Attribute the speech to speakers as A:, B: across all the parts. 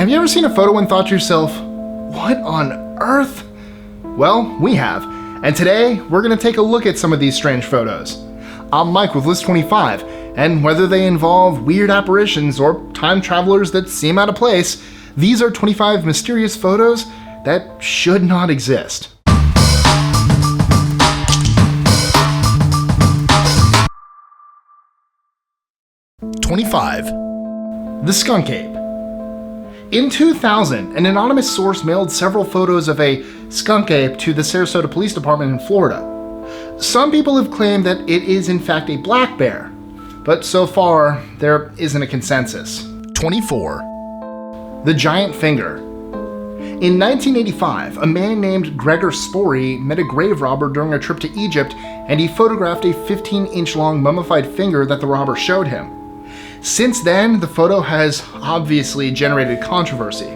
A: Have you ever seen a photo and thought to yourself, what on earth? Well, we have, and today we're going to take a look at some of these strange photos. I'm Mike with List 25, and whether they involve weird apparitions or time travelers that seem out of place, these are 25 mysterious photos that should not exist. The skunk ape. In 2000, an anonymous source mailed several photos of a skunk ape to the Sarasota Police Department in Florida. Some people have claimed that it is in fact a black bear, but so far there isn't a consensus. The giant finger. In 1985, a man named Gregor Spory met a grave robber during a trip to Egypt, and he photographed a 15-inch long mummified finger that the robber showed him. Since then, the photo has obviously generated controversy.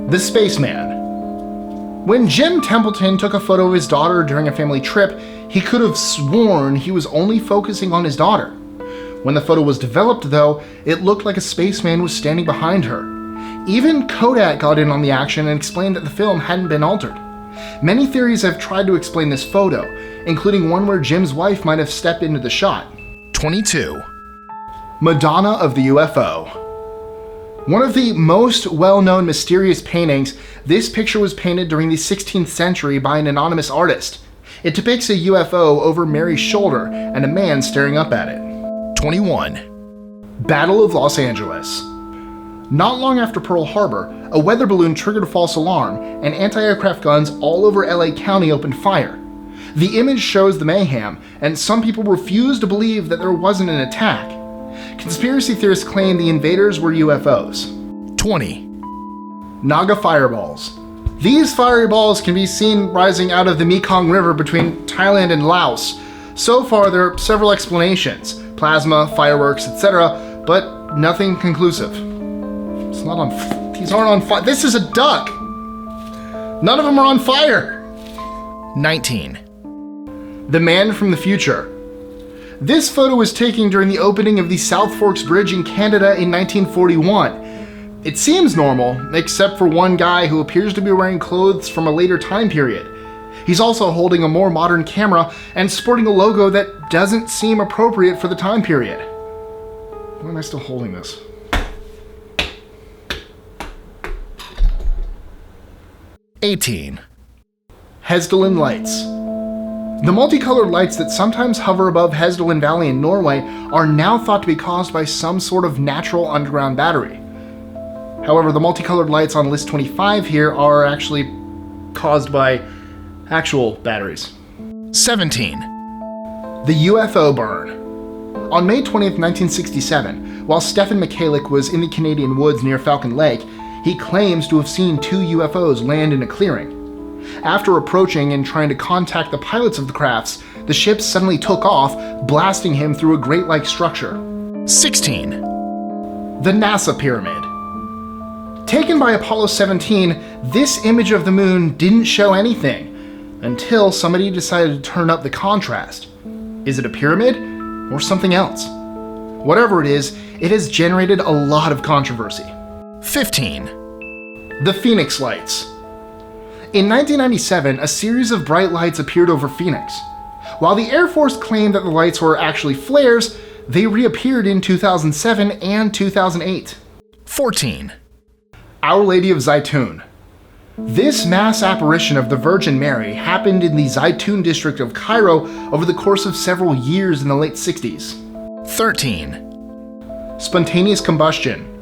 A: The Spaceman. When Jim Templeton took a photo of his daughter during a family trip, he could have sworn he was only focusing on his daughter. When the photo was developed, though, it looked like a spaceman was standing behind her. Even Kodak got in on the action and explained that the film hadn't been altered. Many theories have tried to explain this photo, including one where Jim's wife might have stepped into the shot. Madonna of the UFO. One of the most well-known mysterious paintings, this picture was painted during the 16th century by an anonymous artist. It depicts a UFO over Mary's shoulder and a man staring up at it. Battle of Los Angeles. Not long after Pearl Harbor, a weather balloon triggered a false alarm, and anti-aircraft guns all over LA County opened fire. The image shows the mayhem, and some people refuse to believe that there wasn't an attack. Conspiracy theorists claim the invaders were UFOs. Naga Fireballs. These fireballs can be seen rising out of the Mekong River between Thailand and Laos. So far, there are several explanations: plasma, fireworks, etc., but nothing conclusive. It's not on. These aren't on fire. This is a duck. None of them are on fire. The Man from the Future. This photo was taken during the opening of the South Forks Bridge in Canada in 1941. It seems normal, except for one guy who appears to be wearing clothes from a later time period. He's also holding a more modern camera and sporting a logo that doesn't seem appropriate for the time period. Why am I still holding this? Hessdalen Lights. The multicolored lights that sometimes hover above Hessdalen Valley in Norway are now thought to be caused by some sort of natural underground battery. However, the multicolored lights on list 25 here are actually caused by actual batteries. The UFO Burn. On May 20th, 1967, while Stephen Michalik was in the Canadian woods near Falcon Lake, he claims to have seen 2 UFOs land in a clearing. After approaching and trying to contact the pilots of the crafts, the ships suddenly took off, blasting him through a grate-like structure. The NASA Pyramid. Taken by Apollo 17, this image of the moon didn't show anything, until somebody decided to turn up the contrast. Is it a pyramid or something else? Whatever it is, it has generated a lot of controversy. The Phoenix Lights. In 1997, a series of bright lights appeared over Phoenix. While the Air Force claimed that the lights were actually flares, they reappeared in 2007 and 2008. Our Lady of Zaytun. This mass apparition of the Virgin Mary happened in the Zaytun district of Cairo over the course of several years in the late 60s.
B: 13.
A: Spontaneous combustion.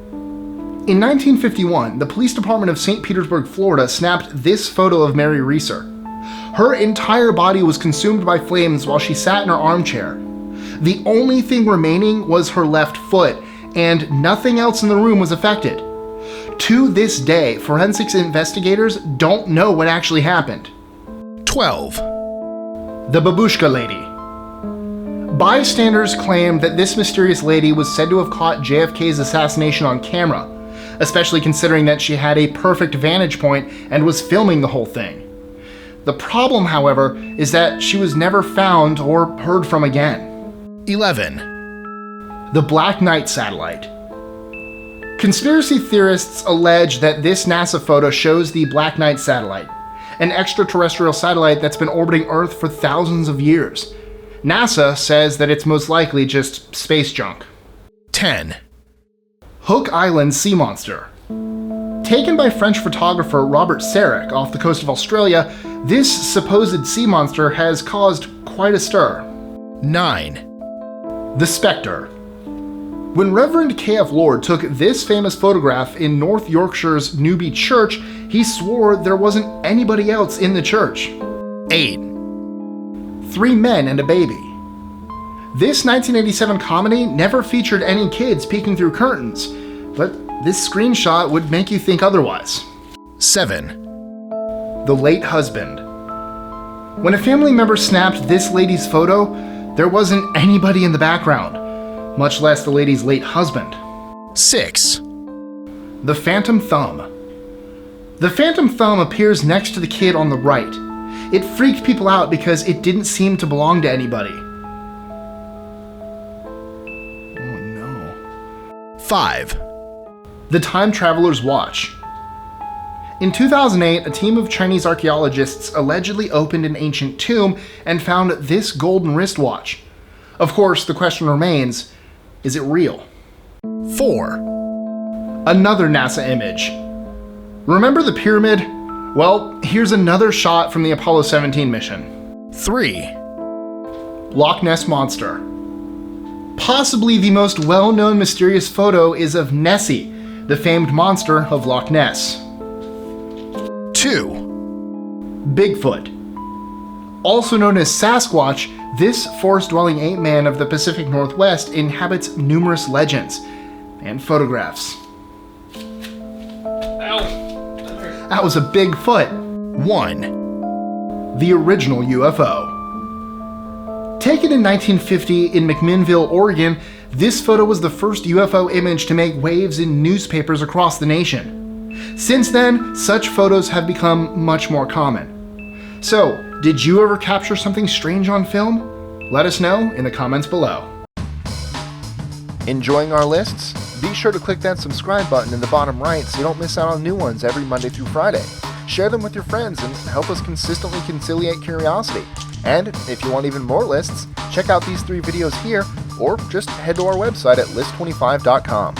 A: In 1951, the police department of St. Petersburg, Florida snapped this photo of Mary Reeser. Her entire body was consumed by flames while she sat in her armchair. The only thing remaining was her left foot, and nothing else in the room was affected. To this day, forensics investigators don't know what actually happened.
B: 12.
A: The Babushka Lady. Bystanders claimed that this mysterious lady was said to have caught JFK's assassination on camera, especially considering that she had a perfect vantage point and was filming the whole thing. The problem, however, is that she was never found or heard from again.
B: 11.
A: The Black Knight Satellite. Conspiracy theorists allege that this NASA photo shows the Black Knight satellite, an extraterrestrial satellite that's been orbiting Earth for thousands of years. NASA says that it's most likely just space junk.
B: 10,
A: Hook Island sea monster. Taken by French photographer Robert Sarek off the coast of Australia, this supposed sea monster has caused quite a stir.
B: 9,
A: The Spectre. When Reverend K.F. Lord took this famous photograph in North Yorkshire's Newby Church, he swore there wasn't anybody else in the church.
B: 8,
A: 3 men and a baby. This 1987 comedy never featured any kids peeking through curtains, but this screenshot would make you think otherwise.
B: 7,
A: The Late Husband. When a family member snapped this lady's photo, there wasn't anybody in the background, much less the lady's late husband.
B: 6,
A: The Phantom Thumb. The Phantom Thumb appears next to the kid on the right. It freaked people out because it didn't seem to belong to anybody. Oh no.
B: 5,
A: The Time Traveler's Watch. In 2008, a team of Chinese archaeologists allegedly opened an ancient tomb and found this golden wristwatch. Of course, the question remains, is it real?
B: 4,
A: Another NASA image. Remember the pyramid? Well, here's another shot from the Apollo 17 mission.
B: 3,
A: Loch Ness Monster. Possibly the most well-known mysterious photo is of Nessie, the famed monster of Loch Ness.
B: 2,
A: Bigfoot. Also known as Sasquatch, this forest-dwelling ape man of the Pacific Northwest inhabits numerous legends and photographs. Ow! That was a big foot.
B: 1,
A: The original UFO. Taken in 1950 in McMinnville, Oregon, this photo was the first UFO image to make waves in newspapers across the nation. Since then, such photos have become much more common. So, did you ever capture something strange on film? Let us know in the comments below. Enjoying our lists? Be sure to click that subscribe button in the bottom right so you don't miss out on new ones every Monday through Friday. Share them with your friends and help us consistently conciliate curiosity. And if you want even more lists, check out these 3 videos here or just head to our website at list25.com.